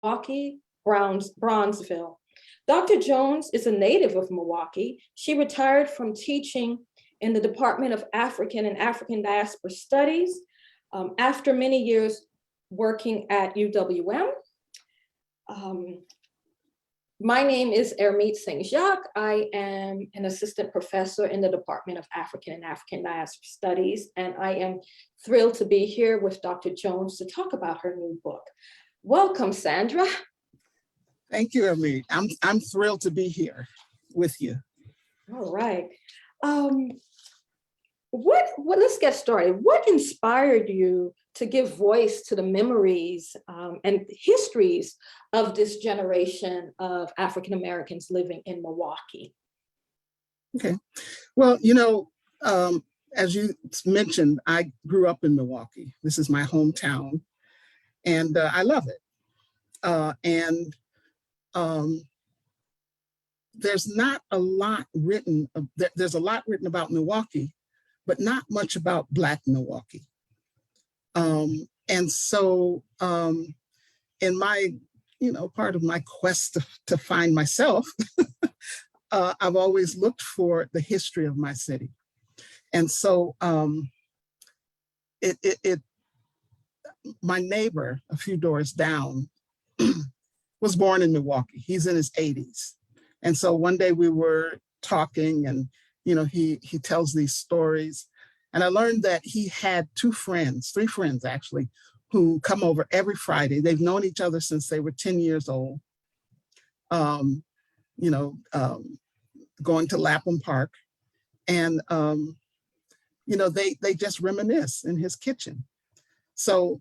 Milwaukee Bronzeville. Dr. Jones is a native of Milwaukee. She retired from teaching in the Department of African and African Diaspora Studies after many years working at UWM. My name is Hermite Saint-Jacques. I am an assistant professor in the Department of African and African Diaspora Studies, and I am thrilled to be here with Dr. Jones to talk about her new book. Welcome, Sandra. Thank you, Hermite. I'm thrilled to be here with you. All right. Let's get started. What inspired you to give voice to the memories and histories of this generation of African Americans living in Milwaukee? Okay. Well, you know, as you mentioned, I grew up in Milwaukee. This is my hometown, and I love it. There's not a lot written. There's a lot written about Milwaukee, but not much about Black Milwaukee. And so in my, part of my quest to find myself, I've always looked for the history of my city. And so my neighbor a few doors down was born in Milwaukee. He's in his 80s. And so one day we were talking and, he tells these stories. And I learned that he had three friends actually, who come over every Friday. They've known each other since they were 10 years old, going to Lapham Park. And, they just reminisce in his kitchen. So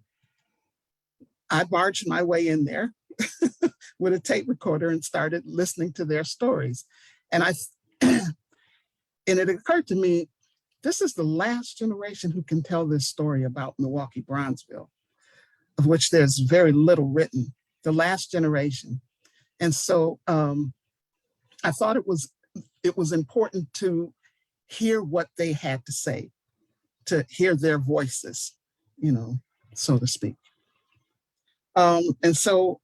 I barged my way in there with a tape recorder and started listening to their stories. And it occurred to me, this is the last generation who can tell this story about Milwaukee Bronzeville, of which there's very little written, the last generation. And so I thought it was important to hear what they had to say, to hear their voices, so to speak. And so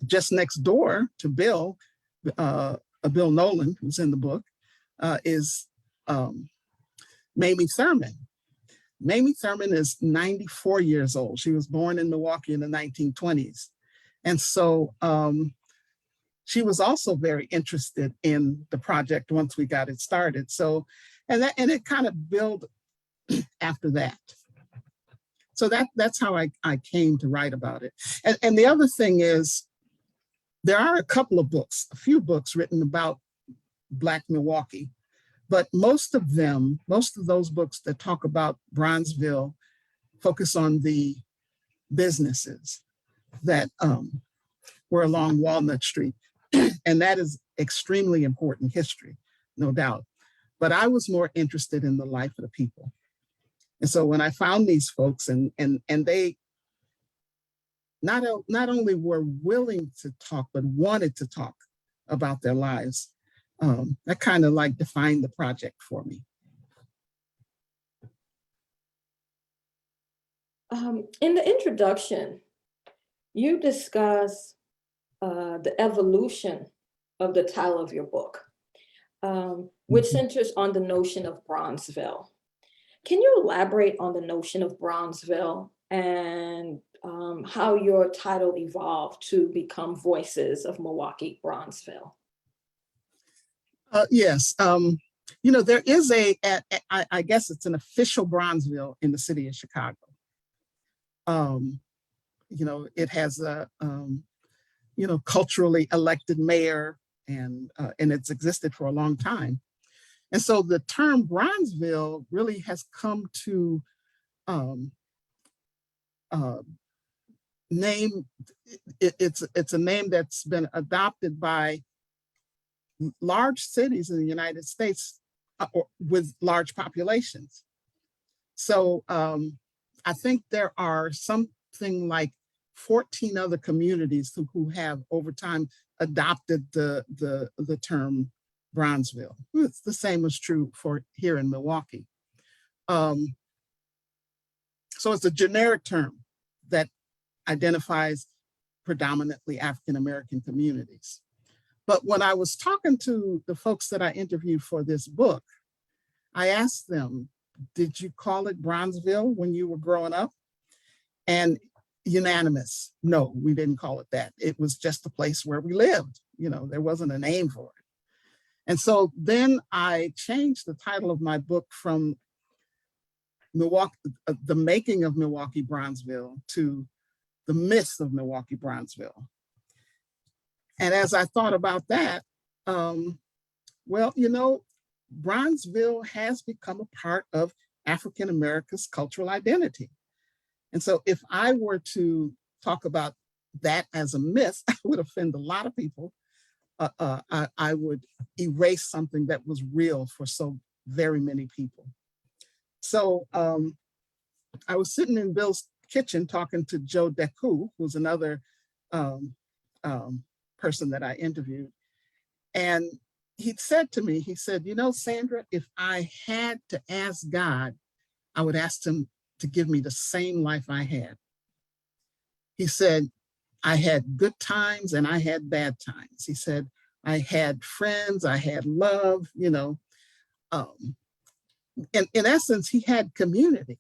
just next door to Bill Nolan, who's in the book, is Mamie Thurman. Mamie Thurman is 94 years old. She was born in Milwaukee in the 1920s. And so she was also very interested in the project once we got it started. So, and it kind of built after that. So that's how I came to write about it. And the other thing is, there are a few books written about Black Milwaukee, but most of those books that talk about Bronzeville focus on the businesses that were along Walnut Street. And that is extremely important history, no doubt. But I was more interested in the life of the people. And so when I found these folks and they not only were willing to talk, but wanted to talk about their lives, that kind of like defined the project for me. In the introduction, you discuss the evolution of the title of your book, which centers on the notion of Bronzeville. Can you elaborate on the notion of Bronzeville and how your title evolved to become Voices of Milwaukee Bronzeville? Yes. There is I guess it's an official Bronzeville in the city of Chicago. It has a, culturally elected mayor and it's existed for a long time. And so the term Bronzeville really has come to name, it's a name that's been adopted by large cities in the United States with large populations. So I think there are something like 14 other communities who have over time adopted the term Bronzeville. It's the same is true for here in Milwaukee. So it's a generic term that identifies predominantly African-American communities. But when I was talking to the folks that I interviewed for this book, I asked them, did you call it Bronzeville when you were growing up? And unanimous, no, we didn't call it that. It was just a place where we lived. There wasn't a name for it. And so then I changed the title of my book from The Making of Milwaukee Bronzeville to The Myth of Milwaukee Bronzeville. And as I thought about that, Bronzeville has become a part of African America's cultural identity. And so if I were to talk about that as a myth, I would offend a lot of people. I would erase something that was real for so very many people. So I was sitting in Bill's kitchen talking to Joe Deku, who's another person that I interviewed. And he said to me, he said, Sandra, if I had to ask God, I would ask him to give me the same life I had. He said, I had good times and I had bad times. He said, I had friends, I had love, in essence, he had community.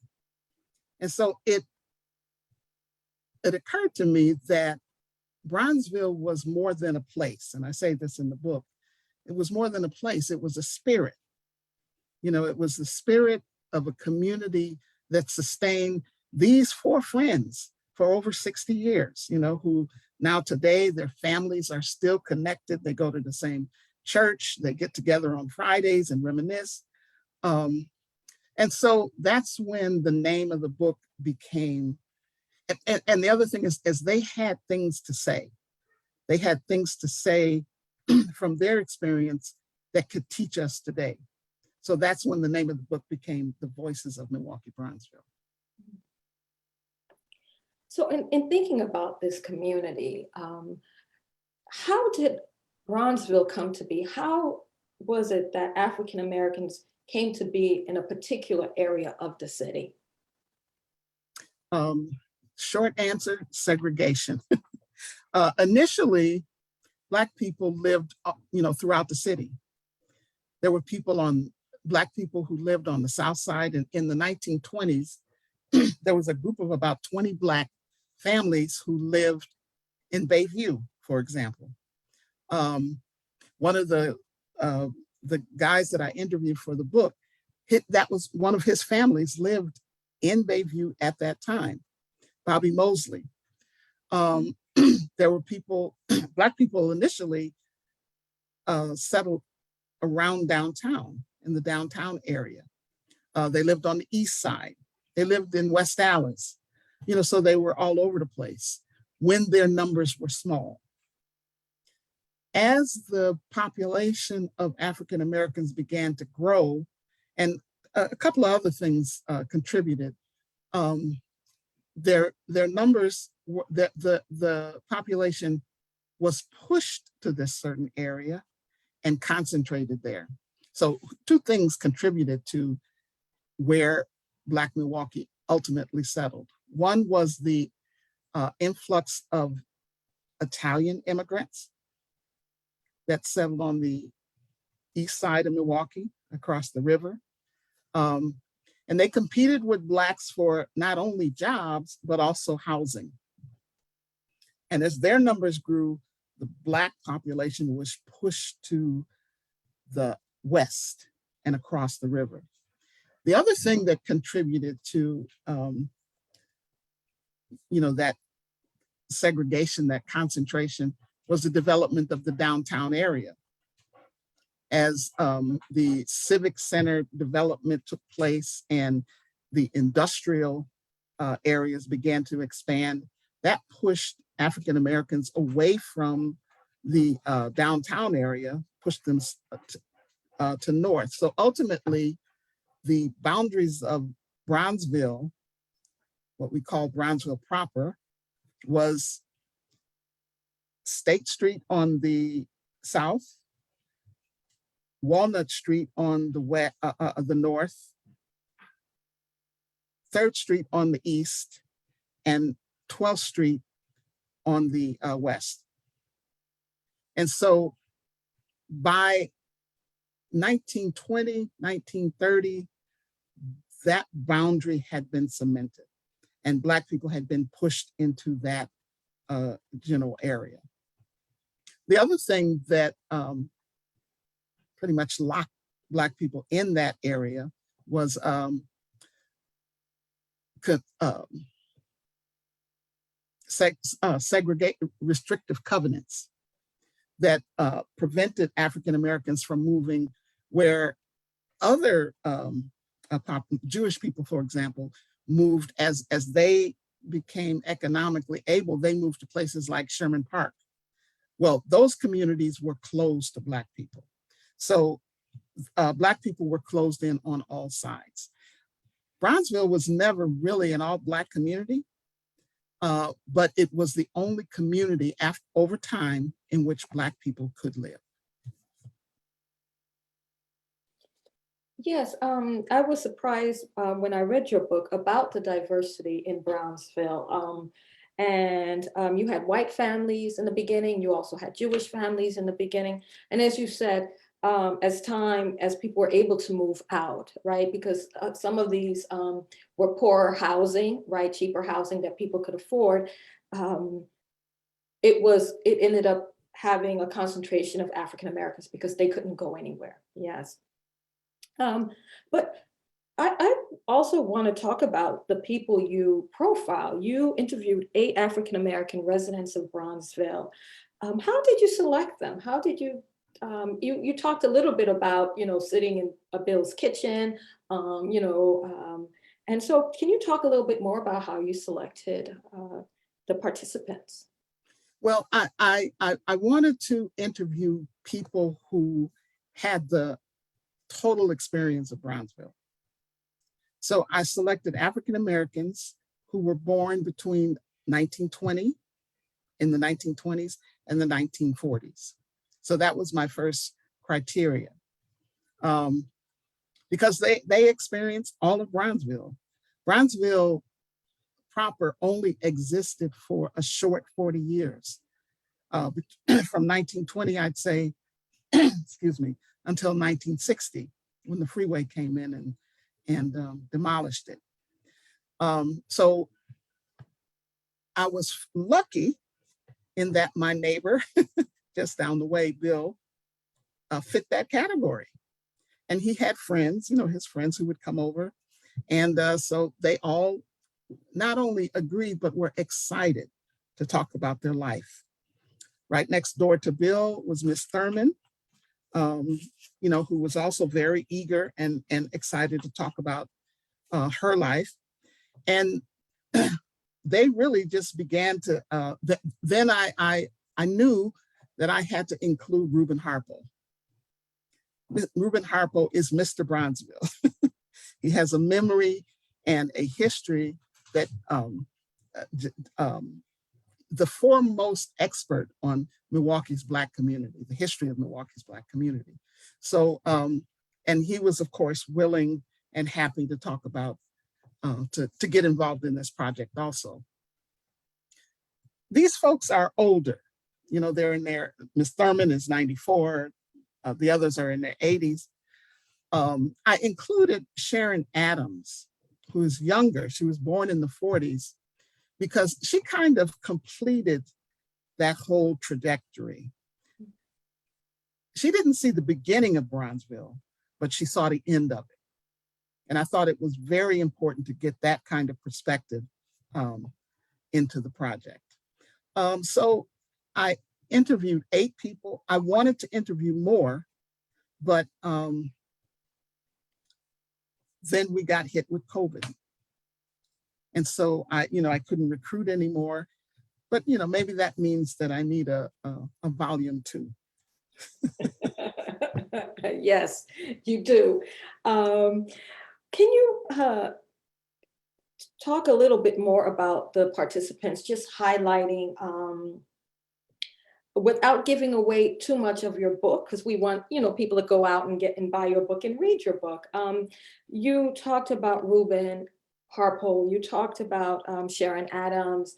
And so it occurred to me that Bronzeville was more than a place. And I say this in the book. It was more than a place, it was a spirit. It was the spirit of a community that sustained these four friends for over 60 years, who now today their families are still connected. They go to the same church, they get together on Fridays and reminisce. And so that's when the name of the book became, and the other thing is they had things to say. They had things to say from their experience that could teach us today. So that's when the name of the book became The Voices of Milwaukee Bronzeville. So in thinking about this community, how did Bronzeville come to be? How was it that African Americans came to be in a particular area of the city? Short answer, segregation. Initially, Black people lived, throughout the city. There were Black people who lived on the South Side, and in the 1920s, there was a group of about 20 Black families who lived in Bayview, for example. One of the guys that I interviewed for the book, that was one of his families lived in Bayview at that time, Bobby Mosley. There were Black people initially settled around downtown, in the downtown area. They lived on the east side. They lived in West Allis, so they were all over the place when their numbers were small. As the population of African Americans began to grow, and a couple of other things contributed, their numbers, the population was pushed to this certain area and concentrated there. So two things contributed to where Black Milwaukee ultimately settled. One was the influx of Italian immigrants that settled on the east side of Milwaukee, across the river. And they competed with Blacks for not only jobs, but also housing. And as their numbers grew, the Black population was pushed to the west and across the river. The other thing that contributed to that segregation, that concentration, was the development of the downtown area. As the civic center development took place and the industrial areas began to expand, that pushed African Americans away from the downtown area, pushed them to north. So ultimately, the boundaries of Bronzeville, what we call Bronzeville proper, was State Street on the south, Walnut Street on the west, the north, 3rd Street on the east, and 12th Street on the west. And so by 1920, 1930, that boundary had been cemented and Black people had been pushed into that general area. The other thing that pretty much locked Black people in that area was segregate restrictive covenants that prevented African Americans from moving where other Jewish people, for example, moved as they became economically able. They moved to places like Sherman Park. Well, those communities were closed to Black people. So Black people were closed in on all sides. Bronzeville was never really an all Black community, but it was the only community over time in which Black people could live. Yes, I was surprised when I read your book about the diversity in Brownsville. You had white families in the beginning, you also had Jewish families in the beginning. And as you said, as people were able to move out, right? Because some of these were poorer housing, right? Cheaper housing that people could afford. It ended up having a concentration of African Americans because they couldn't go anywhere. Yes. But I also want to talk about the people you profile. You interviewed 8 African American residents of Bronzeville. How did you select them? How did you, you talked a little bit about, sitting in a Bill's kitchen, and so can you talk a little bit more about how you selected the participants? Well, I wanted to interview people who had the total experience of Bronzeville. So I selected African Americans who were born between 1920, in the 1920s, and the 1940s. So that was my first criteria. Because they experienced all of Bronzeville. Bronzeville proper only existed for a short 40 years. From 1920, I'd say, excuse me, until 1960, when the Freeway came in and demolished it. So I was lucky in that my neighbor just down the way, Bill, fit that category. And he had friends, his friends who would come over. And so they all not only agreed, but were excited to talk about their life. Right next door to Bill was Miss Thurman, who was also very eager and excited to talk about her life. And they really just began to, then I knew that I had to include Reuben Harpo. Reuben Harpo is Mr. Bronzeville. He has a memory and a history that the foremost expert on Milwaukee's Black community, the history of Milwaukee's Black community. So, and he was, of course, willing and happy to talk about, to get involved in this project also. These folks are older, they're in their, Ms. Thurman is 94, the others are in their 80s. I included Sharon Adams, who is younger. She was born in the 40s, because she kind of completed that whole trajectory. She didn't see the beginning of Bronzeville, but she saw the end of it. And I thought it was very important to get that kind of perspective into the project. So I interviewed 8 people. I wanted to interview more, but then we got hit with COVID. And so I couldn't recruit anymore, but maybe that means that I need a volume 2. Yes, you do. Can you talk a little bit more about the participants, just highlighting, without giving away too much of your book, because we want people to go out and get and buy your book and read your book. You talked about Reuben Harpo, you talked about Sharon Adams,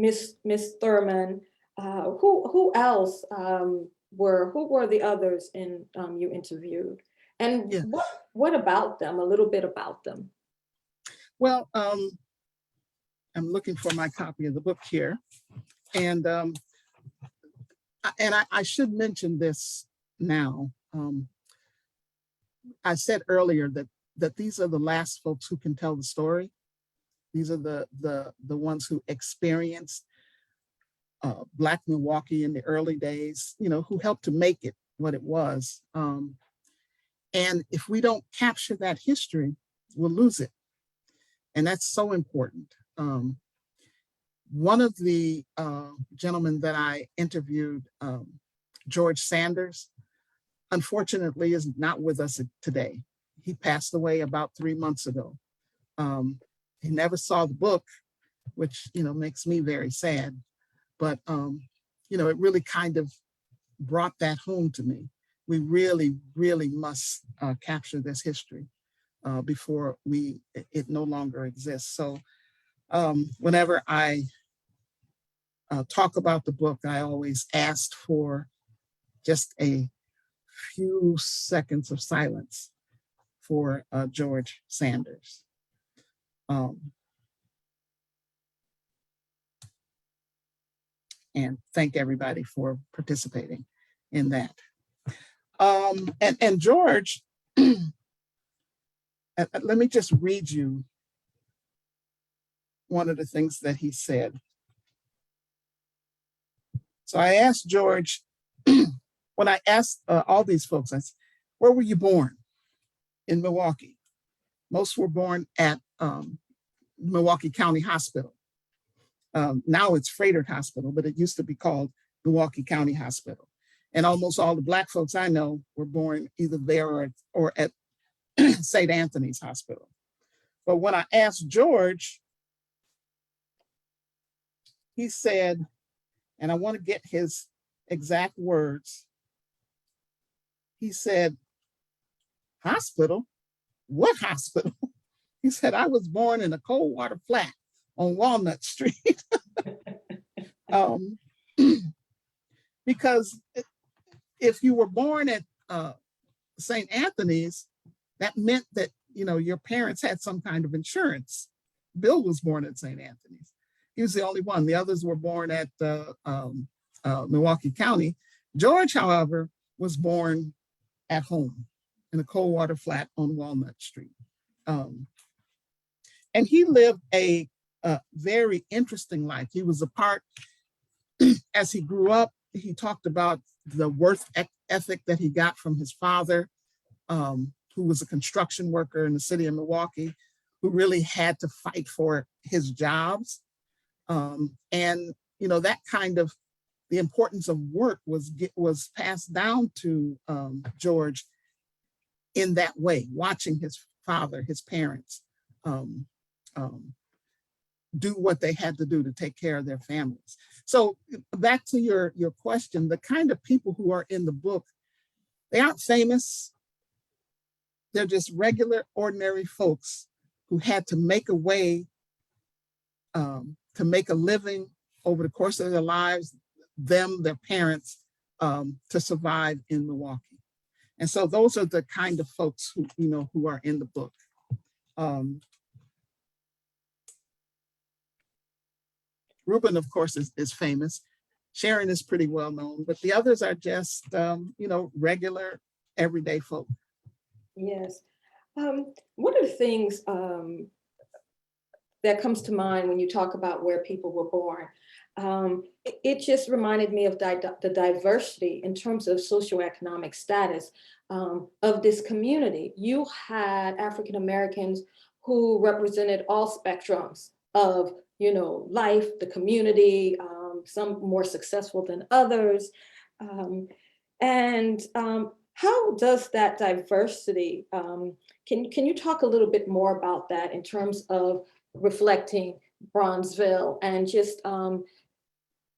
Miss Thurman. Who else who were the others in you interviewed? And Yeah. what about them? A little bit about them. Well, I'm looking for my copy of the book here, and I should mention this now. I said earlier that these are the last folks who can tell the story. These are the ones who experienced Black Milwaukee in the early days, who helped to make it what it was. And if we don't capture that history, we'll lose it. And that's so important. One of the gentlemen that I interviewed, George Sanders, unfortunately is not with us today. He passed away about 3 months ago. He never saw the book, which, makes me very sad. But, it really kind of brought that home to me. We really, really must capture this history before it no longer exists. So whenever I talk about the book, I always ask for just a few seconds of silence for George Sanders. And thank everybody for participating in that. And George, let me just read you one of the things that he said. So I asked George, when I asked all these folks, I said, where were you born? In Milwaukee. Most were born at Milwaukee County Hospital. Now it's Frederick Hospital, but it used to be called Milwaukee County Hospital. And almost all the Black folks I know were born either there or at St. Anthony's Hospital. But when I asked George, he said, and I want to get his exact words. He said, hospital? What hospital? He said, I was born in a cold water flat on Walnut Street. Because if you were born at St. Anthony's, that meant that, your parents had some kind of insurance. Bill was born at St. Anthony's. He was the only one. The others were born at Milwaukee County. George, however, was born at home in a cold water flat on Walnut Street. And he lived a very interesting life. He was a part, as he grew up, he talked about the work ethic that he got from his father, who was a construction worker in the city of Milwaukee, who really had to fight for his jobs. And, that kind of, the importance of work was passed down to George in that way, watching his father, his parents, do what they had to do to take care of their families. So back to your question, the kind of people who are in the book, they aren't famous. They're just regular, ordinary folks who had to make a way to make a living over the course of their lives, their parents, to survive in Milwaukee. And so those are the kind of folks who are in the book. Reuben, of course, is famous. Sharon is pretty well known, but the others are just, regular, everyday folk. Yes. One of the things that comes to mind when you talk about where people were born, it just reminded me of the diversity in terms of socioeconomic status of this community. You had African Americans who represented all spectrums of life, the community, some more successful than others. How does that diversity, can you talk a little bit more about that in terms of reflecting Bronzeville and just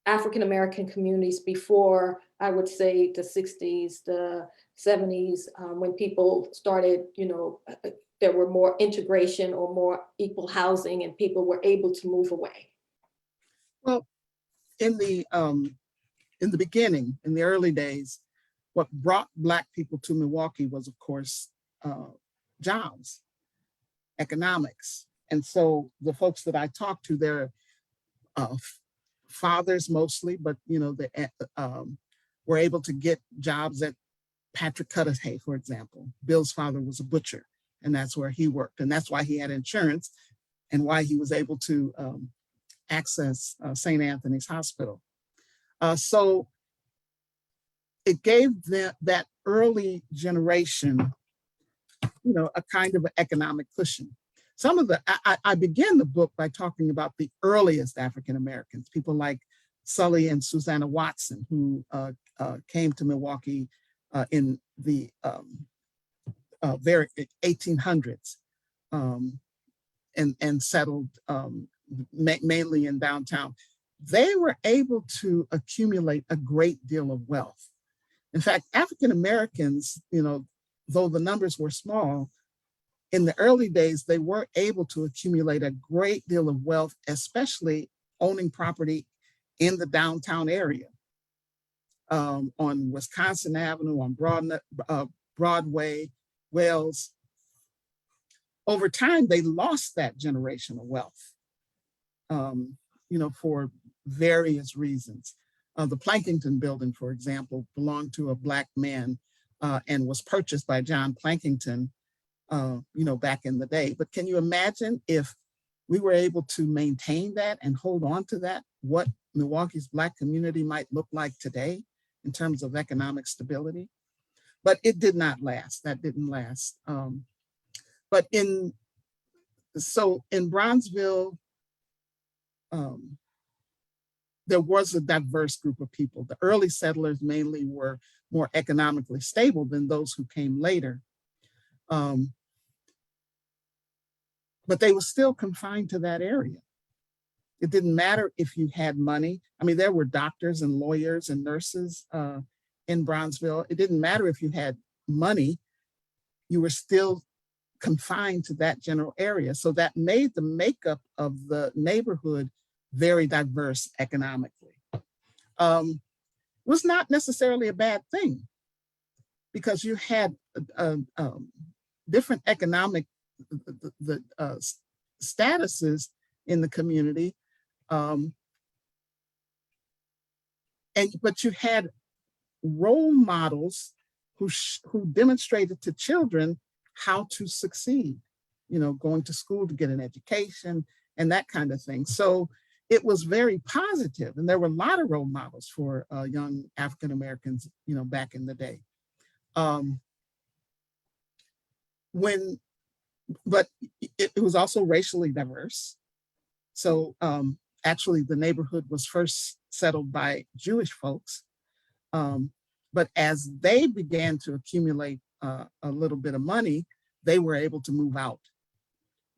African-American communities before, I would say, the 60s, the 70s, when people started, there were more integration or more equal housing and people were able to move away? Well, in the beginning, in the early days, what brought Black people to Milwaukee was, of course, jobs, economics. And so the folks that I talked to, they're fathers mostly, but they were able to get jobs at Patrick Cudahy, for example. Bill's father was a butcher, and that's where he worked. And that's why he had insurance and why he was able to access St. Anthony's Hospital. So it gave that early generation, a kind of an economic cushion. I began the book by talking about the earliest African Americans, people like Sully and Susanna Watson, who came to Milwaukee in the very 1800s and settled mainly in downtown. They were able to accumulate a great deal of wealth. In fact, African Americans, though the numbers were small, in the early days, they were able to accumulate a great deal of wealth, especially owning property in the downtown area, on Wisconsin Avenue, on Broadway, Wells. Over time, they lost that generational wealth, for various reasons. The Plankington building, for example, belonged to a Black man and was purchased by John Plankington, back in the day. But can you imagine if we were able to maintain that and hold on to that, what Milwaukee's Black community might look like today in terms of economic stability? But it did not last. That didn't last. But in Bronzeville, there was a diverse group of people. The early settlers mainly were more economically stable than those who came later. But they were still confined to that area. It didn't matter if you had money. I mean, there were doctors and lawyers and nurses in Bronzeville. It didn't matter if you had money, you were still confined to that general area. So that made the makeup of the neighborhood very diverse economically. Was not necessarily a bad thing, because you had different economic statuses in the community, but you had role models who demonstrated to children how to succeed, going to school to get an education and that kind of thing. So it was very positive, and there were a lot of role models for young African Americans, back in the day. But it was also racially diverse. So actually, the neighborhood was first settled by Jewish folks. But as they began to accumulate a little bit of money, they were able to move out.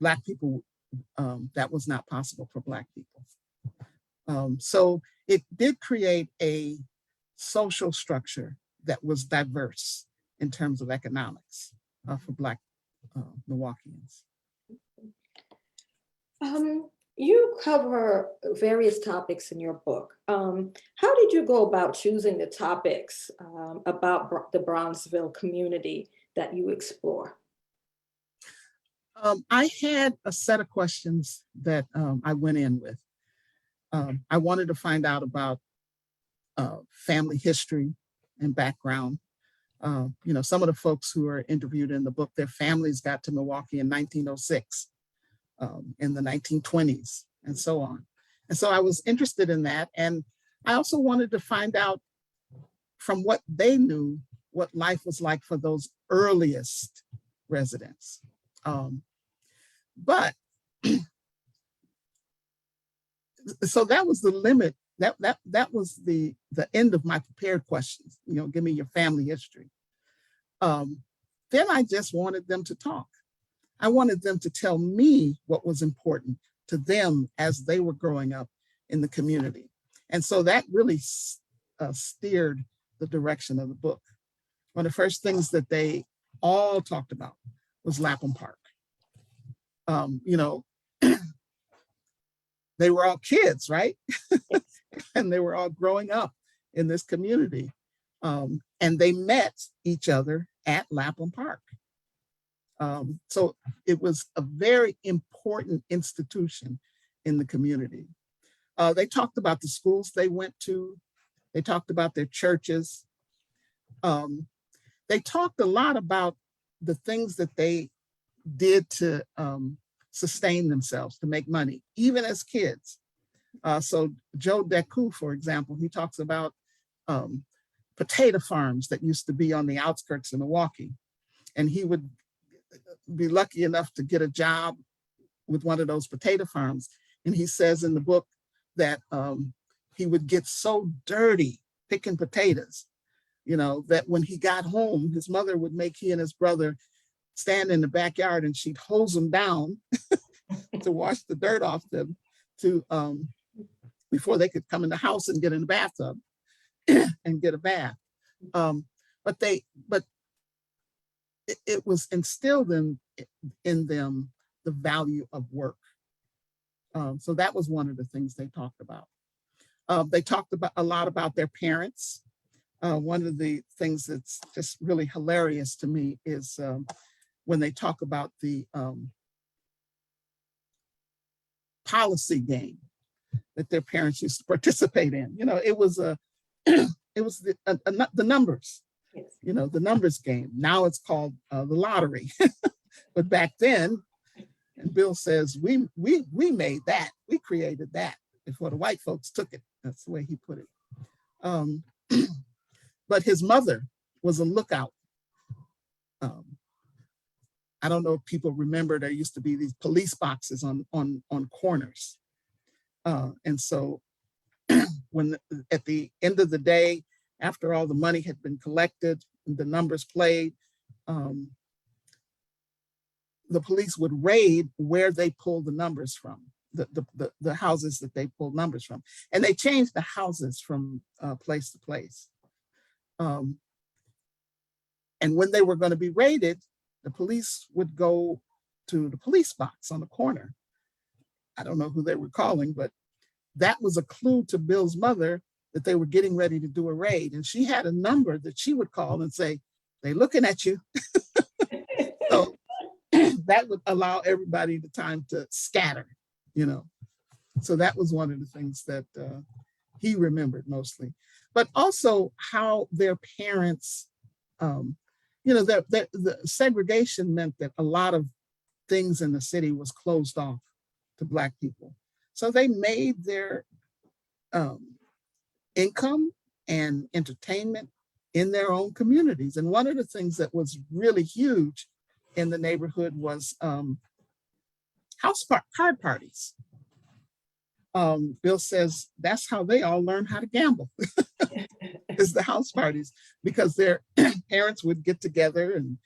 Black people, that was not possible for Black people. So it did create a social structure that was diverse in terms of economics for Black Milwaukeeans. You cover various topics in your book. How did you go about choosing the topics about the Bronzeville community that you explore? I had a set of questions that I went in with. I wanted to find out about family history and background. Some of the folks who are interviewed in the book, their families got to Milwaukee in 1906, in the 1920s, and so on. And so I was interested in that. And I also wanted to find out from what they knew, what life was like for those earliest residents. So that was the limit. That was the end of my prepared questions. Give me your family history. Then I just wanted them to talk. I wanted them to tell me what was important to them as they were growing up in the community. And so that really steered the direction of the book. One of the first things that they all talked about was Lapham Park. They were all kids, right? and they were all growing up in this community. And they met each other at Lapham Park. So it was a very important institution in the community. They talked about the schools they went to. They talked about their churches. They talked a lot about the things that they did to sustain themselves, to make money, even as kids. So Joe Deku, for example, he talks about potato farms that used to be on the outskirts of Milwaukee. And he would be lucky enough to get a job with one of those potato farms. And he says in the book that he would get so dirty picking potatoes, that when he got home, his mother would make he and his brother stand in the backyard and she'd hose them down to wash the dirt off them before they could come in the house and get in the bathtub and get a bath. But it was instilled in them the value of work. So that was one of the things they talked about. They talked about a lot about their parents. One of the things that's just really hilarious to me is when they talk about the policy game that their parents used to participate in. It was it was the numbers. Yes. The numbers game. Now it's called the lottery. But back then, and Bill says, we made that, we created that before the white folks took it. That's the way he put it. But his mother was a lookout. I don't know if people remember, there used to be these police boxes on corners. And so when at the end of the day, after all the money had been collected, the numbers played, the police would raid where they pulled the numbers from, the houses that they pulled numbers from. And they changed the houses from place to place. And when they were going to be raided, the police would go to the police box on the corner. I don't know who they were calling, but that was a clue to Bill's mother that they were getting ready to do a raid. And she had a number that she would call and say, "They're looking at you." So that would allow everybody the time to scatter, So that was one of the things that he remembered mostly. But also how their parents, the segregation meant that a lot of things in the city was closed off to Black people. So they made their income and entertainment in their own communities. And one of the things that was really huge in the neighborhood was card parties. Bill says that's how they all learned how to gamble, is the house parties, because their parents would get together and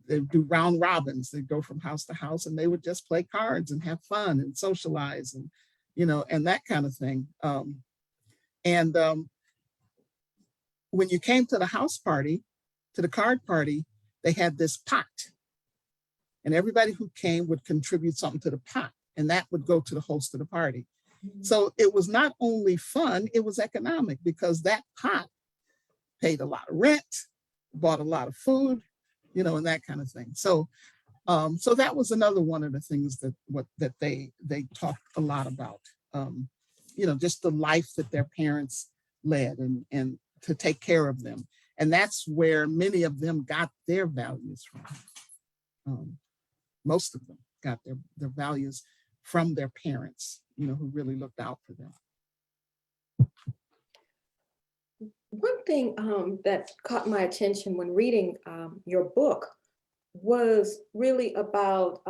they'd do round robins. They'd go from house to house and they would just play cards and have fun and socialize and, and that kind of thing. When you came to the house party, to the card party, they had this pot. And everybody who came would contribute something to the pot, and that would go to the host of the party. Mm-hmm. So it was not only fun, it was economic, because that pot paid a lot of rent, bought a lot of food, and that kind of thing. So that was another one of the things that they talked a lot about, just the life that their parents led and to take care of them. And that's where many of them got their values from. Most of them got their values from their parents, who really looked out for them. One thing that caught my attention when reading your book was really about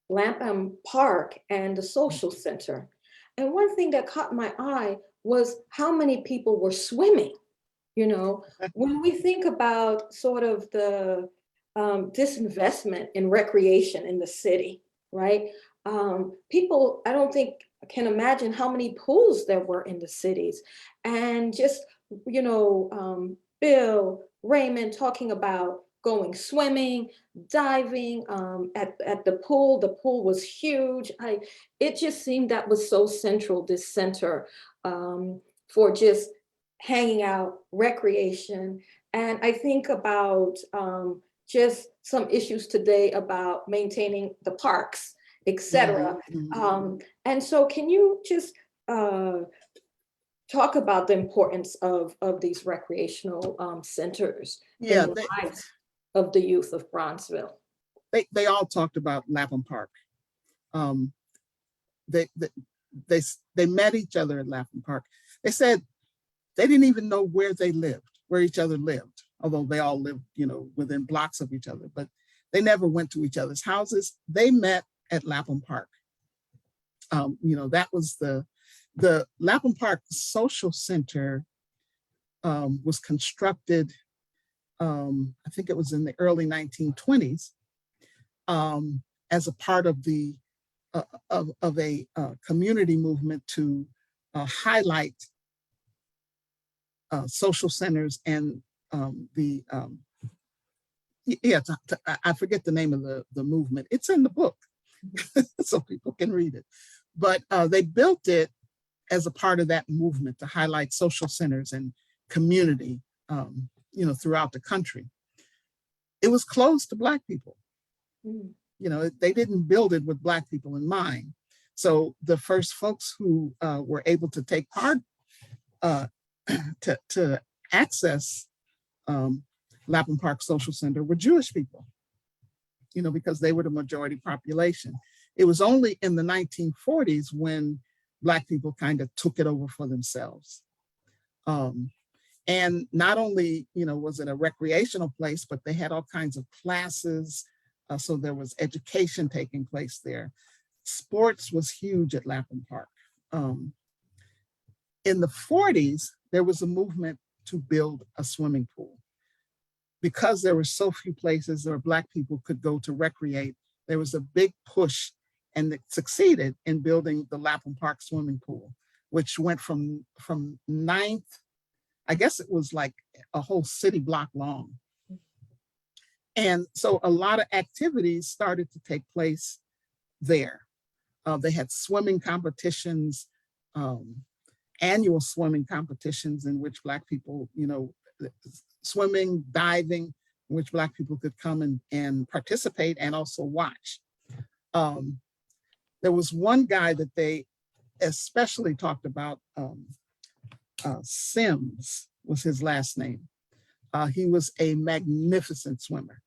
Lapham Park and the social center. And one thing that caught my eye was how many people were swimming. When we think about sort of the disinvestment in recreation in the city, right? People, I don't think, can imagine how many pools there were in the cities. And just, Bill, Raymond talking about going swimming, diving at the pool. The pool was huge. It just seemed that was so central, this center for just hanging out, recreation. And I think about just some issues today about maintaining the parks, etc. And so can you just talk about the importance of these recreational centers in Yeah, the lives of the youth of Bronzeville? they all talked about Lapham Park. Um, they, they they met each other at Lapham Park. They said they didn't even know where they lived, where each other lived, although they all lived, within blocks of each other, but they never went to each other's houses. They met at Lapham Park. That was the Lapham Park Social Center was constructed, I think it was in the early 1920s, as a part of a community movement to highlight social centers and I forget the name of the movement. It's in the book, so people can read it. But they built it as a part of that movement to highlight social centers and community, throughout the country. It was closed to Black people. They didn't build it with Black people in mind. So the first folks who were able to take part to access Lapham Park Social Center were Jewish people, because they were the majority population. It was only in the 1940s when Black people kind of took it over for themselves. And not only, was it a recreational place, but they had all kinds of classes. So there was education taking place there. Sports was huge at Lapham Park. In the 40s, there was a movement to build a swimming pool. Because there were so few places where Black people could go to recreate, there was a big push, and it succeeded in building the Lapham Park swimming pool, which went from 9th, I guess it was like a whole city block long. And so a lot of activities started to take place there. They had swimming competitions, annual swimming competitions in which Black people, swimming, diving, in which Black people could come and participate and also watch. There was one guy that they especially talked about, Sims was his last name. He was a magnificent swimmer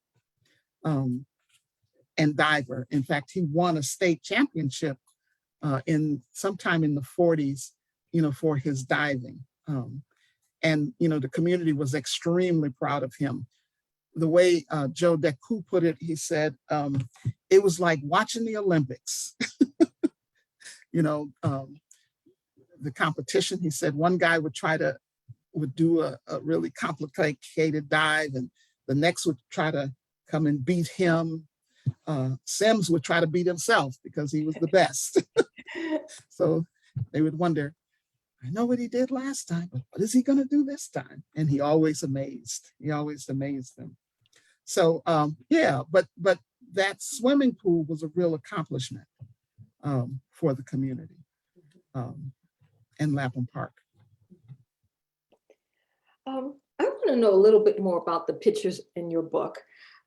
and diver. In fact, he won a state championship sometime in the 40s, for his diving. And the community was extremely proud of him. The way Joe Deku put it, he said, it was like watching the Olympics. The competition, he said one guy would do a really complicated dive, and the next would try to come and beat him. Sims would try to beat himself because he was the best. So they would wonder, I know what he did last time, but what is he going to do this time? And he always amazed them. So but that swimming pool was a real accomplishment for the community in Lapham Park. I want to know a little bit more about the pictures in your book.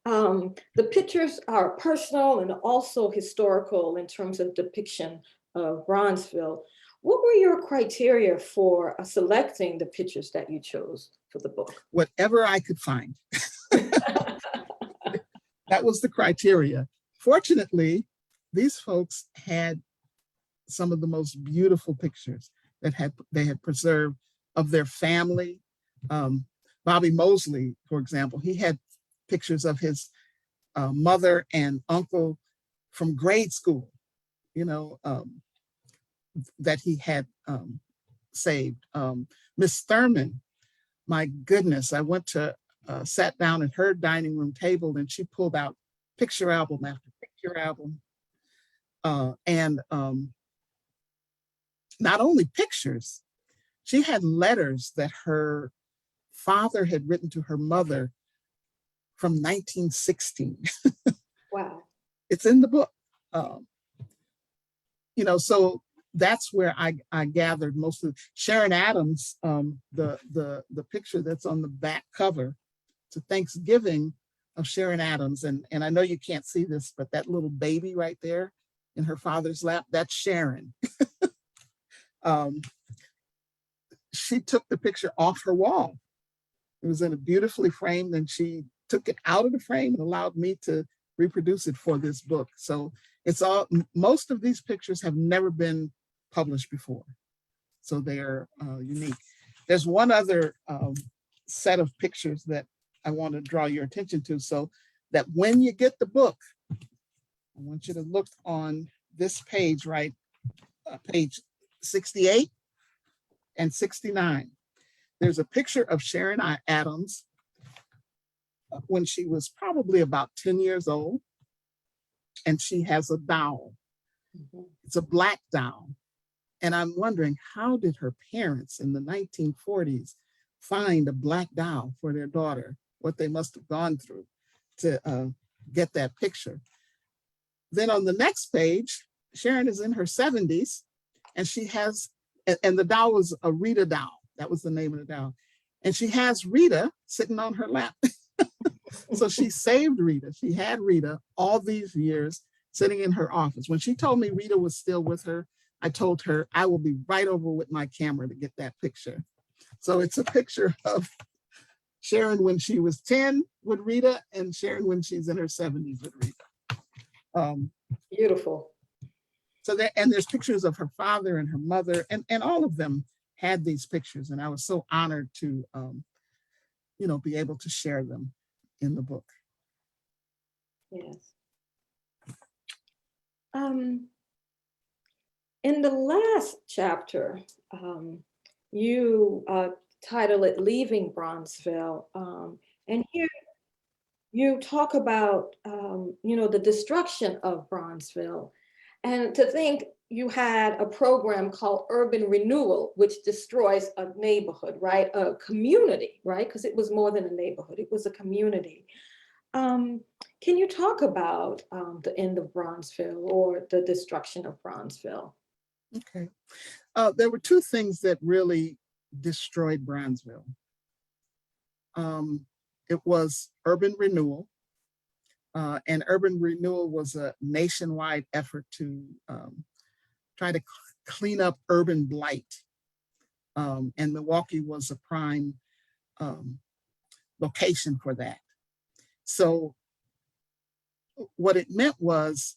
The pictures are personal and also historical in terms of depiction of Bronzeville. What were your criteria for selecting the pictures that you chose for the book? Whatever I could find. That was the criteria. Fortunately, these folks had some of the most beautiful pictures that they had preserved of their family. Bobby Mosley, for example, he had pictures of his mother and uncle from grade school, that he had saved. Miss Thurman, my goodness, I went to sat down at her dining room table, and she pulled out picture album after picture album. And not only pictures, she had letters that her father had written to her mother from 1916. Wow. It's in the book. So that's where I gathered most of Sharon Adams, the picture that's on the back cover to Thanksgiving of Sharon Adams. And I know you can't see this, but that little baby right there in her father's lap, that's Sharon. She took the picture off her wall. It was in a beautifully framed, and she took it out of the frame and allowed me to reproduce it for this book. So it's all, most of these pictures have never been published before. So they're unique. There's one other set of pictures that I want to draw your attention to, so that when you get the book, I want you to look on this page, right? Page 68 and 69. There's a picture of Sharon Adams when she was probably about 10 years old, and she has a doll. It's a black doll. And I'm wondering, how did her parents in the 1940s find a black doll for their daughter? What they must have gone through to get that picture. Then on the next page, Sharon is in her 70s, and she has, and the doll was a Rita doll. That was the name of the doll. And she has Rita sitting on her lap. So she saved Rita. She had Rita all these years sitting in her office. When she told me Rita was still with her, I told her I will be right over with my camera to get that picture. So it's a picture of Sharon when she was 10 with Rita, and Sharon when she's in her 70s with Rita. Beautiful. So there, and there's pictures of her father and her mother, and all of them had these pictures. And I was so honored to, be able to share them in the book. Yes. In the last chapter, you title it Leaving Bronzeville. And here you talk about, the destruction of Bronzeville. And to think you had a program called Urban Renewal, which destroys a neighborhood, right? A community, right? Because it was more than a neighborhood, it was a community. Can you talk about the end of Bronzeville or the destruction of Bronzeville? Okay. There were two things that really destroyed Bronzeville. It was urban renewal. And urban renewal was a nationwide effort to try to clean up urban blight. And Milwaukee was a prime location for that. So what it meant was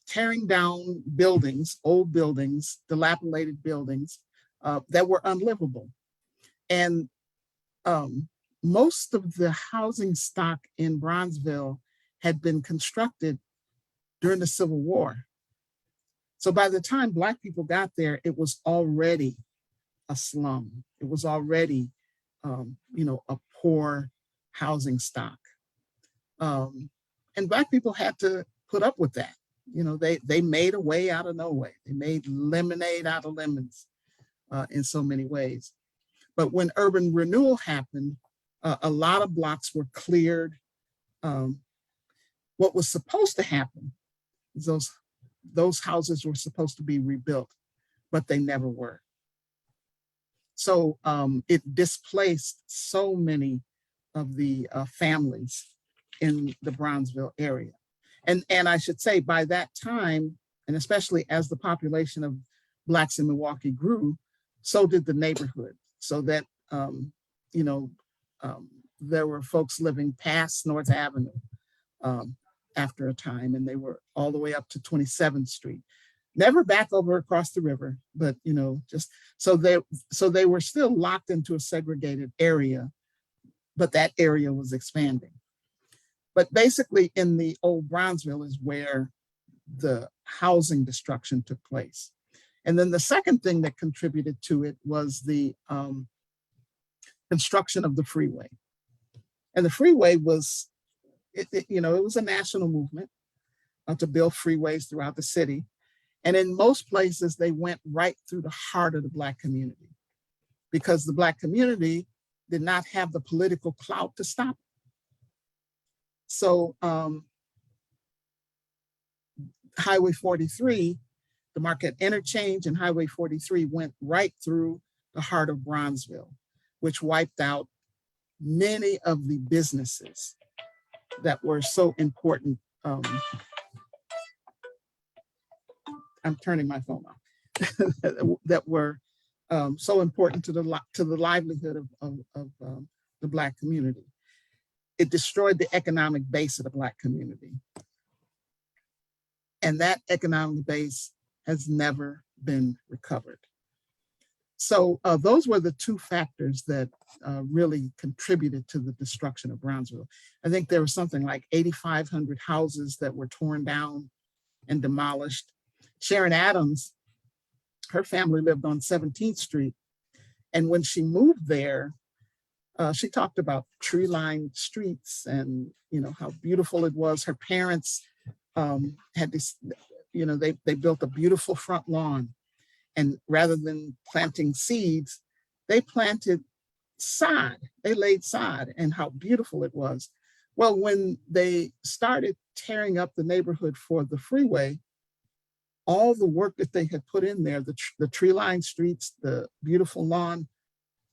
tearing down buildings, old buildings, dilapidated buildings that were unlivable. And most of the housing stock in Bronzeville had been constructed during the Civil War. So by the time Black people got there, it was already a slum. It was already, a poor housing stock. And Black people had to put up with that. They made a way out of no way. They made lemonade out of lemons in so many ways. But when urban renewal happened, a lot of blocks were cleared. What was supposed to happen is those houses were supposed to be rebuilt, but they never were. So it displaced so many of the families in the Bronzeville area. And I should say by that time, and especially as the population of Blacks in Milwaukee grew, so did the neighborhood. So that, there were folks living past North Avenue after a time, and they were all the way up to 27th Street. Never back over across the river, but just so they were still locked into a segregated area, but that area was expanding. But basically in the old Bronzeville is where the housing destruction took place. And then the second thing that contributed to it was the construction of the freeway. And the freeway was, it was a national movement to build freeways throughout the city. And in most places, they went right through the heart of the Black community because the Black community did not have the political clout to stop it. So Highway 43 the Marquette Interchange and Highway 43 went right through the heart of Bronzeville, which wiped out many of the businesses that were so important. I'm turning my phone off. That were so important to the livelihood of the Black community. It destroyed the economic base of the Black community. And that economic base has never been recovered. So those were the two factors that really contributed to the destruction of Bronzeville. I think there was something like 8,500 houses that were torn down and demolished. Sharon Adams, her family lived on 17th Street. And when she moved there, she talked about tree-lined streets and, you know, how beautiful it was. Her parents had this, you know, they built a beautiful front lawn. And rather than planting seeds, they planted sod. They laid sod, and how beautiful it was. Well, when they started tearing up the neighborhood for the freeway, all the work that they had put in there, the tree-lined streets, the beautiful lawn,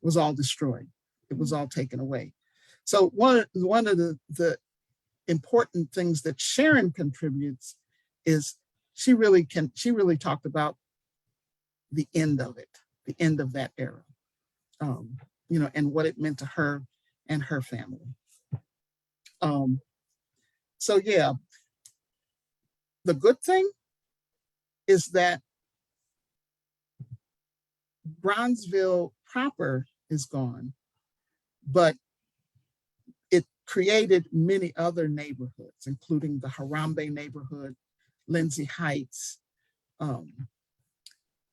was all destroyed. It was all taken away. So one of the important things that Sharon contributes is she really talked about the end of it, the end of that era, you know, and what it meant to her and her family. So yeah, the good thing is that Bronzeville proper is gone, but it created many other neighborhoods, including the Harambe neighborhood, Lindsay Heights,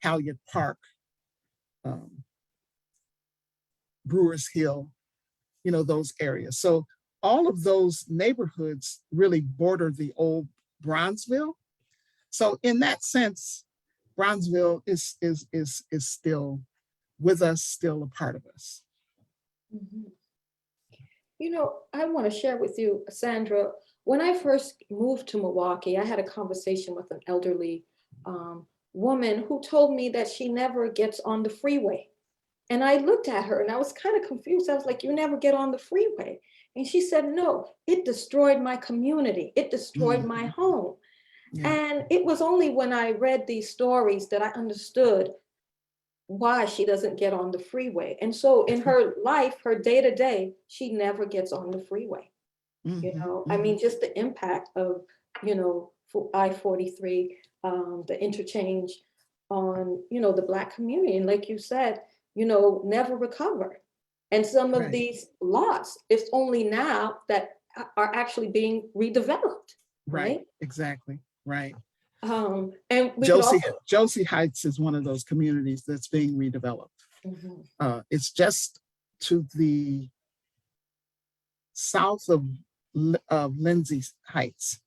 Halyard Park, Brewers Hill, you know, those areas. So all of those neighborhoods really border the old Bronzeville. So in that sense, Bronzeville is still with us, still a part of us. Mhm. You know, I want to share with you, Sandra, when I first moved to Milwaukee, I had a conversation with an elderly woman who told me that she never gets on the freeway. And I looked at her and I was kind of confused. I was like, you never get on the freeway. And she said, no, it destroyed my community. It destroyed my home. Yeah. And it was only when I read these stories that I understood why she doesn't get on the freeway. And so in her life, her day to day, she never gets on the freeway. You know, I mean, just the impact of, you know, I-43, the interchange on, you know, the Black community. And like you said, you know, never recovered. And some of Right. these lots, it's only now that are actually being redeveloped, right? Exactly, right. And we could also, Josie Heights is one of those communities that's being redeveloped. Mhm. It's just to the south of Lindsay Heights.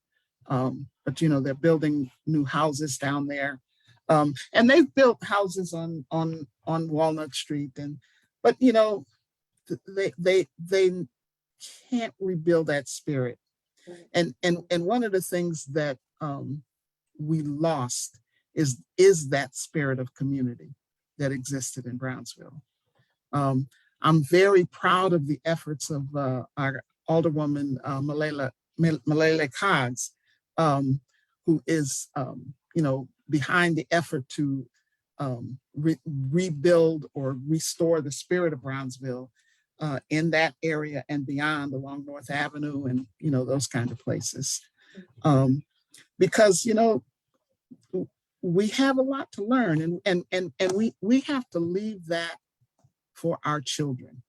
But you know, they're building new houses down there. And they've built houses on Walnut Street, but you know, they can't rebuild that spirit. Right. And one of the things that we lost is that spirit of community that existed in Brownsville. I'm very proud of the efforts of our Alderwoman Malala Cogs, who is, you know, behind the effort to rebuild or restore the spirit of Brownsville in that area and beyond, along North Avenue and, you know, those kind of places. Because, you know, we have a lot to learn, and we have to leave that for our children.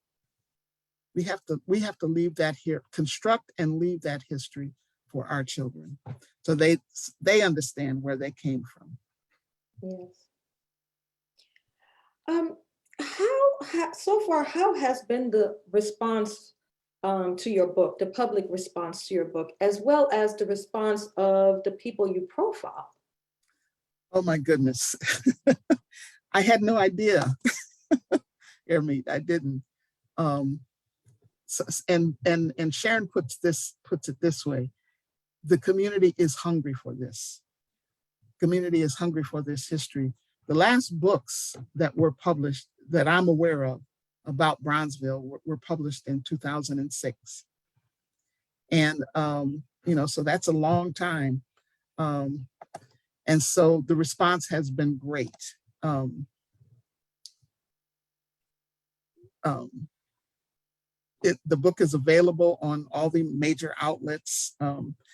We have to leave that here, construct and leave that history for our children, so they understand where they came from. Yes. So far, how has been the response to your book, the public response to your book, as well as the response of the people you profile? Oh my goodness. I had no idea. Airmeet, I didn't. And Sharon puts it this way: the community is hungry for this. community is hungry for this history. The last books that were published that I'm aware of about Bronzeville were published in 2006. And, so that's a long time. And so the response has been great. The book is available on all the major outlets.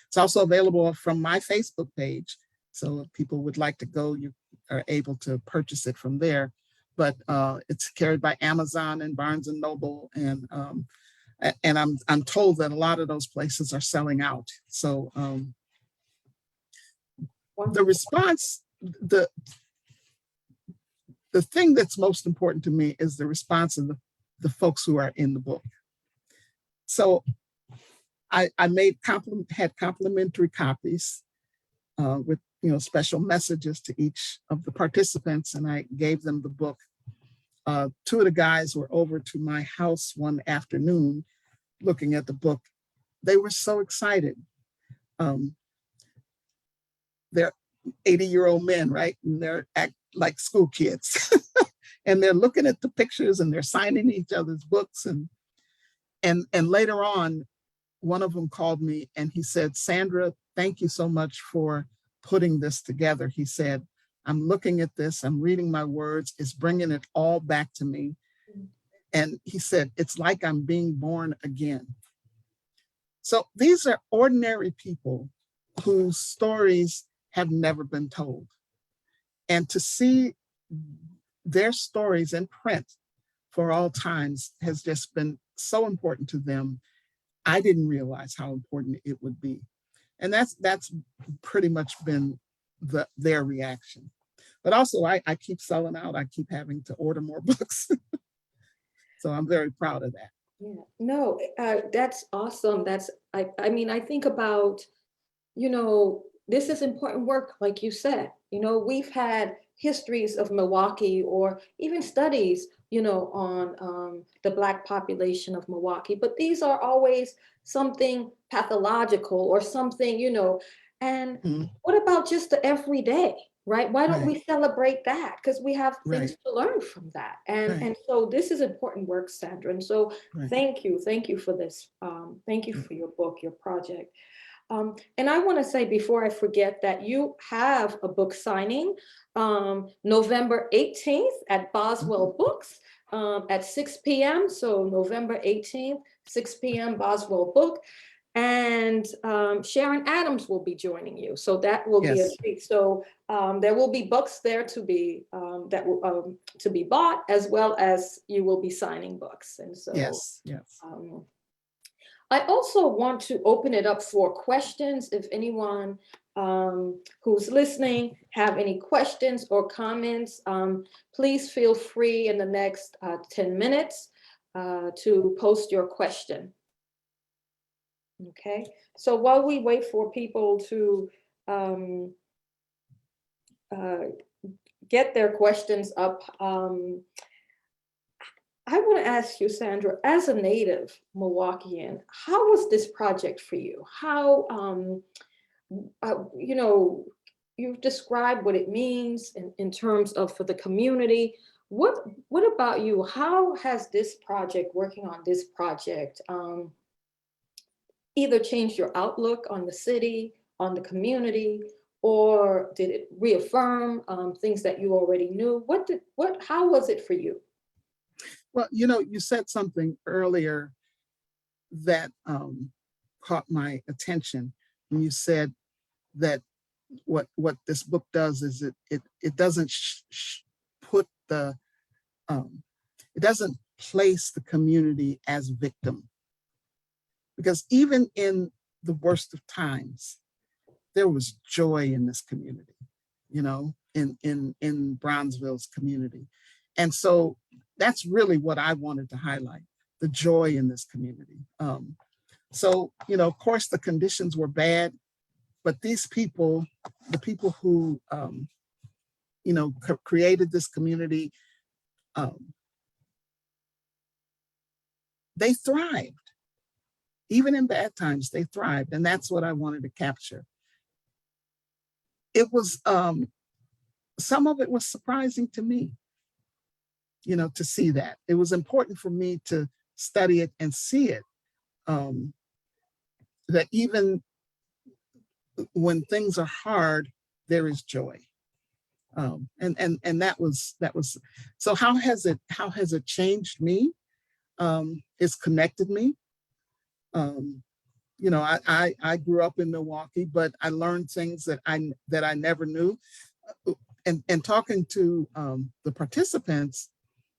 It's also available from my Facebook page. So if people would like to go, you are able to purchase it from there. But it's carried by Amazon and Barnes and Noble, and I'm told that a lot of those places are selling out. So the response, the thing that's most important to me is the response of the folks who are in the book. So I had complimentary copies with special messages to each of the participants, and I gave them the book. Two of the guys were over to my house one afternoon looking at the book. They were so excited. They're 80-year-old men, right? And they're act like school kids. And they're looking at the pictures and they're signing each other's books. And later on, one of them called me and he said, "Sandra, thank you so much for putting this together." He said, "I'm looking at this, I'm reading my words, it's bringing it all back to me." And he said, "It's like I'm being born again." So these are ordinary people whose stories have never been told. And to see their stories in print for all times has just been so important to them. I didn't realize how important it would be. And that's pretty much been their reaction. But also I keep selling out. I keep having to order more books. So I'm very proud of that. Yeah, no, that's awesome. I mean, I think about, this is important work, like you said. We've had histories of Milwaukee or even studies, on the Black population of Milwaukee, but these are always something pathological or something, and what about just the everyday, right? Why don't we celebrate that? Because we have things to learn from that. And so this is important work, Sandra. And so thank you for this. Thank you for your book, your project. And I want to say before I forget that you have a book signing November 18th at Boswell Books at 6 p.m. So November 18th, 6 p.m. Boswell Book. And Sharon Adams will be joining you. So that will be a treat. So there will be books there to be to be bought, as well as you will be signing books. And so I also want to open it up for questions. If anyone who's listening have any questions or comments, please feel free in the next 10 minutes to post your question. Okay, so while we wait for people to get their questions up, I want to ask you, Sandra, as a native Milwaukeean, how was this project for you? How, you've described what it means in terms of for the community. What about you? How has this project, working on this project, either changed your outlook on the city, on the community, or did it reaffirm things that you already knew? How was it for you? Well, you said something earlier that caught my attention when you said that what this book does is it doesn't put it doesn't place the community as victim, because even in the worst of times, there was joy in this community, in Bronzeville's community. And so that's really what I wanted to highlight, the joy in this community. So, of course, the conditions were bad, but these people, the people who, created this community, they thrived. Even in bad times, they thrived. And that's what I wanted to capture. it was, some of it was surprising to me, to see that. It was important for me to study it and see it, that even when things are hard, there is joy. And that was, so how has it changed me? It's connected me. I grew up in Milwaukee, but I learned things that I never knew. And talking to the participants,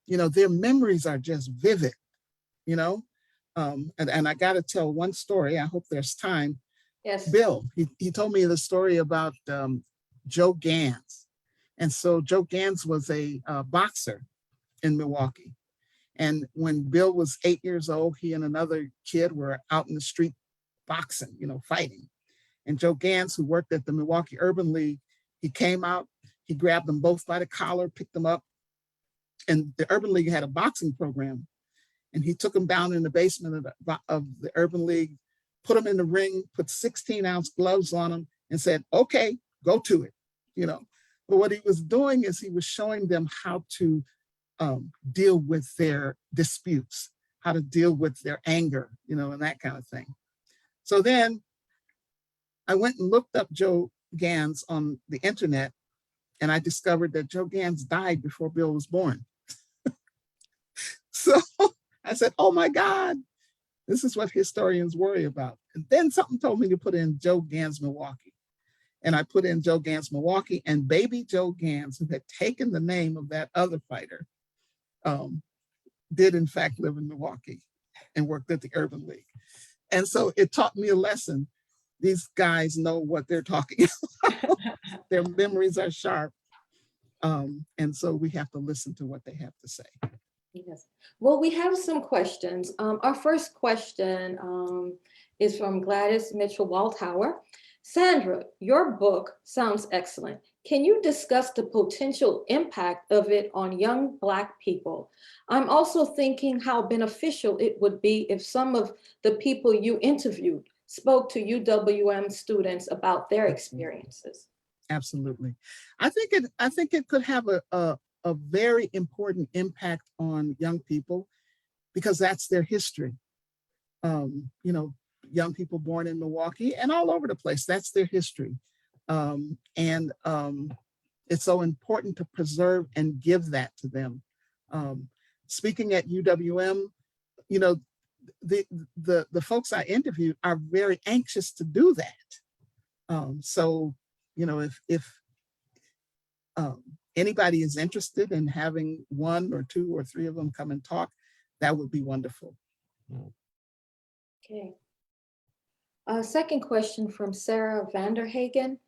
their memories are just vivid, and I got to tell one story. I hope there's time. Yes. Bill, he told me the story about Joe Gans. And so Joe Gans was a boxer in Milwaukee. And when Bill was 8 years old, he and another kid were out in the street boxing, fighting. And Joe Gans, who worked at the Milwaukee Urban League, he came out, he grabbed them both by the collar, picked them up. And the Urban League had a boxing program. And he took them down in the basement of the Urban League, put them in the ring, put 16-ounce gloves on them and said, okay, go to it, But what he was doing is he was showing them how to deal with their disputes, how to deal with their anger, and that kind of thing. So then I went and looked up Joe Gans on the internet, and I discovered that Joe Gans died before Bill was born. So I said, oh my God, this is what historians worry about. And then something told me to put in Joe Gans Milwaukee. And I put in Joe Gans Milwaukee, and baby Joe Gans, who had taken the name of that other fighter, did in fact live in Milwaukee and worked at the Urban League. And so it taught me a lesson. These guys know what they're talking about. Their memories are sharp. And so we have to listen to what they have to say. Yes. Well, we have some questions. Our first question is from Gladys Mitchell-Walthour. Sandra, your book sounds excellent. Can you discuss the potential impact of it on young Black people? I'm also thinking how beneficial it would be if some of the people you interviewed spoke to UWM students about their experiences. Absolutely. I think it could have a very important impact on young people because that's their history. Young people born in Milwaukee and all over the place, that's their history. And it's so important to preserve and give that to them. Speaking at UWM, the folks I interviewed are very anxious to do that. So, if anybody is interested in having one or two or three of them come and talk, that would be wonderful. Okay. Second question from Sarah Vanderhagen.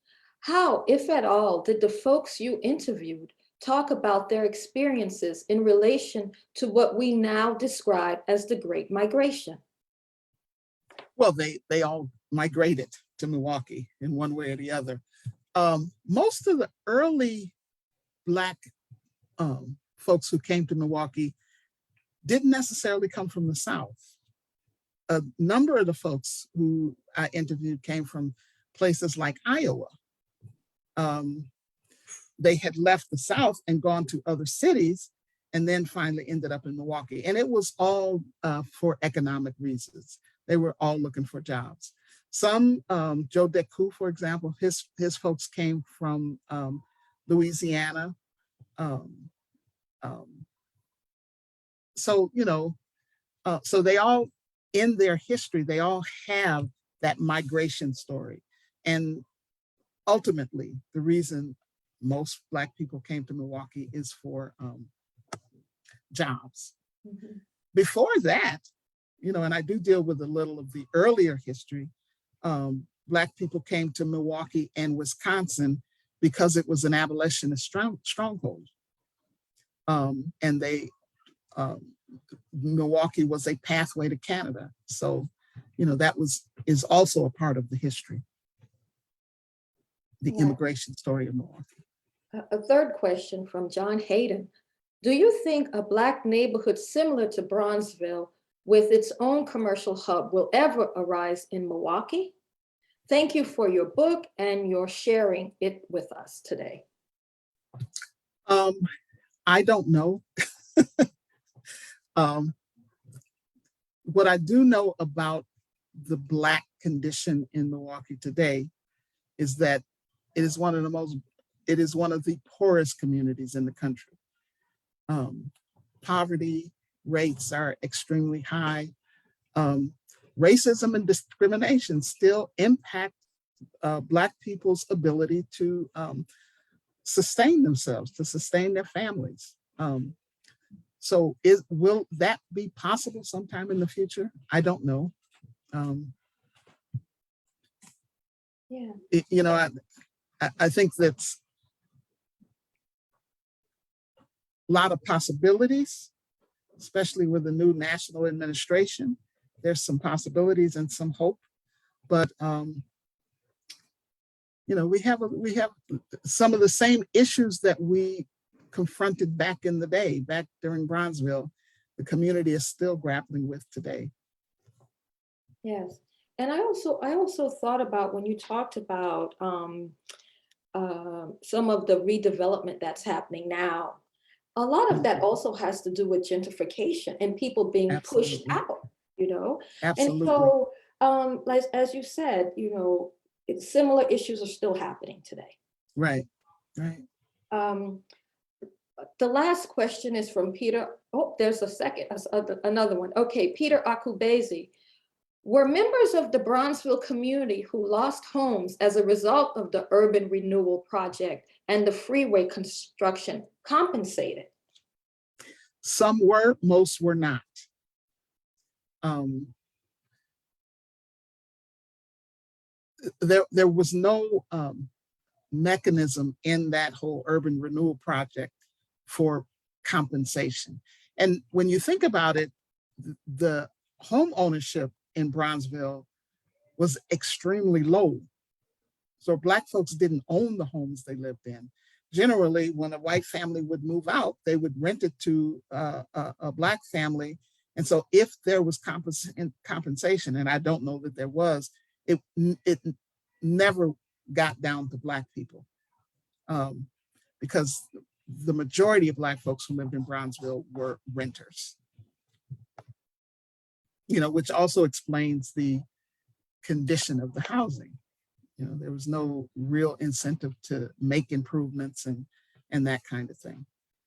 How, if at all, did the folks you interviewed talk about their experiences in relation to what we now describe as the Great Migration? Well, they all migrated to Milwaukee in one way or the other. Most of the early Black folks who came to Milwaukee didn't necessarily come from the South. A number of the folks who I interviewed came from places like Iowa. They had left the South and gone to other cities and then finally ended up in Milwaukee. And it was all for economic reasons. They were all looking for jobs. Some, Joe Deku, for example, his folks came from Louisiana. So they all, in their history, they all have that migration story. And ultimately, the reason most Black people came to Milwaukee is for jobs. Mm-hmm. Before that, and I do deal with a little of the earlier history, Black people came to Milwaukee and Wisconsin because it was an abolitionist stronghold. And Milwaukee was a pathway to Canada. So, that is also a part of the history, the immigration story of Milwaukee. A third question from John Hayden. Do you think a Black neighborhood similar to Bronzeville with its own commercial hub will ever arise in Milwaukee? Thank you for your book and your sharing it with us today. I don't know. Um, what I do know about the Black condition in Milwaukee today is that it is one of the poorest communities in the country. Poverty rates are extremely high. Racism and discrimination still impact Black people's ability to sustain themselves, to sustain their families. So will that be possible sometime in the future? I don't know. Yeah. I think that's a lot of possibilities, especially with the new national administration. There's some possibilities and some hope, but we have some of the same issues that we confronted back in the day, back during Bronzeville, the community is still grappling with today. Yes. And I also thought about when you talked about some of the redevelopment that's happening now, a lot of that also has to do with gentrification and people being pushed out, And Absolutely. so, like, as you said, similar issues are still happening today. Right. The last question is from Peter. Oh, there's another one. Okay, Peter Akubezi. Were members of the Bronzeville community who lost homes as a result of the urban renewal project and the freeway construction compensated? Some were, most were not. There was no mechanism in that whole urban renewal project for compensation. And when you think about it, the home ownership in Bronzeville was extremely low. So Black folks didn't own the homes they lived in. Generally, when a white family would move out, they would rent it to a Black family. And so if there was compensation, and I don't know that there was, it never got down to Black people, because the majority of Black folks who lived in Bronzeville were renters. Which also explains the condition of the housing. There was no real incentive to make improvements and that kind of thing.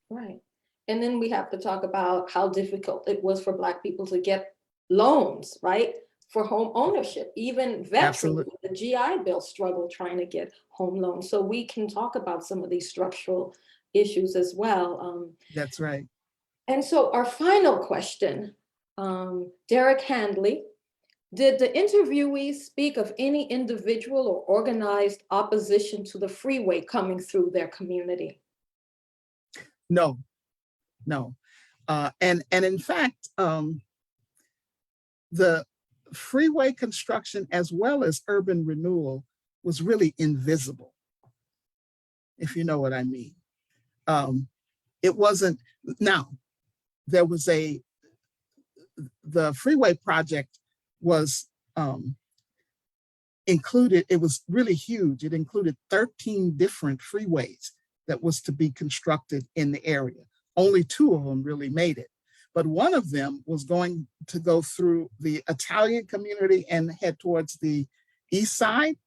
Right. And then we have to talk about how difficult it was for Black people to get loans, right? For home ownership. Even veterans with the GI Bill struggled trying to get home loans. So we can talk about some of these structural issues as well. That's right. And so our final question, Derek Handley, did the interviewees speak of any individual or organized opposition to the freeway coming through their community? No. And in fact, the freeway construction as well as urban renewal was really invisible, if you know what I mean. It wasn't, now, there was the freeway project was included, it was really huge. It included 13 different freeways that was to be constructed in the area. Only 2 of them really made it. But one of them was going to go through the Italian community and head towards the east side.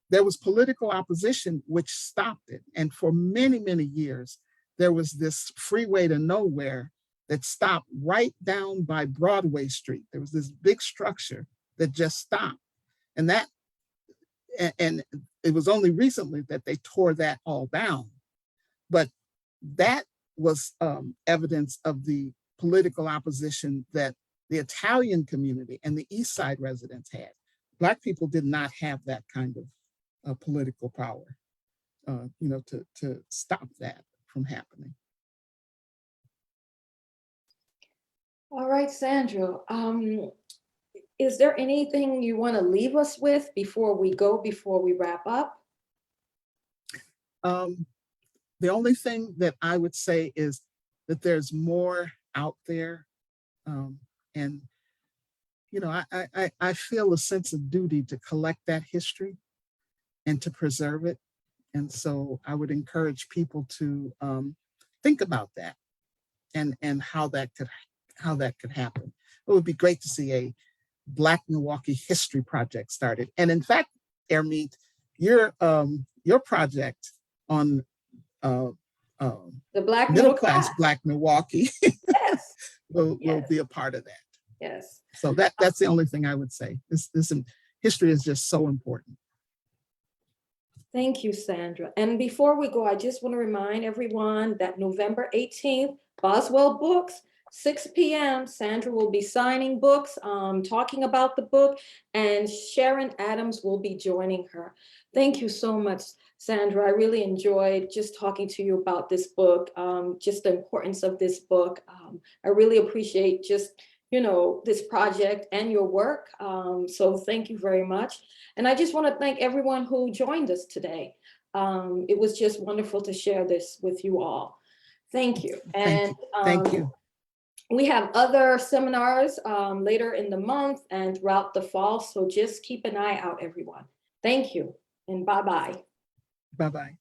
There was political opposition which stopped it. And for many, many years, there was this freeway to nowhere that stopped right down by Broadway Street. There was this big structure that just stopped. And it was only recently that they tore that all down. But that was evidence of the political opposition that the Italian community and the East Side residents had. Black people did not have that kind of political power, to stop that from happening. All right, Sandra, is there anything you want to leave us with before we wrap up? The only thing that I would say is that there's more out there, and you know, I feel a sense of duty to collect that history and to preserve it. And so I would encourage people to think about that and how that could happen. It would be great to see a Black Milwaukee History Project started. And in fact, Ermeet, your project on The Black middle middle class class. Black Milwaukee Yes, will yes, be a part of that. yes. So that's the only thing I would say. This history is just so important. Thank you, Sandra. And before we go, I just want to remind everyone that November 18th, Boswell Books, 6 p.m., Sandra will be signing books, talking about the book, and Sharon Adams will be joining her. Thank you so much, Sandra. I really enjoyed just talking to you about this book, just the importance of this book. I really appreciate just, you know, this project and your work. So thank you very much. And I just want to thank everyone who joined us today. It was just wonderful to share this with you all. Thank you. Thank And you. Thank you. we have other seminars later in the month and throughout the fall. So just keep an eye out, everyone. Thank you and bye-bye. Bye-bye.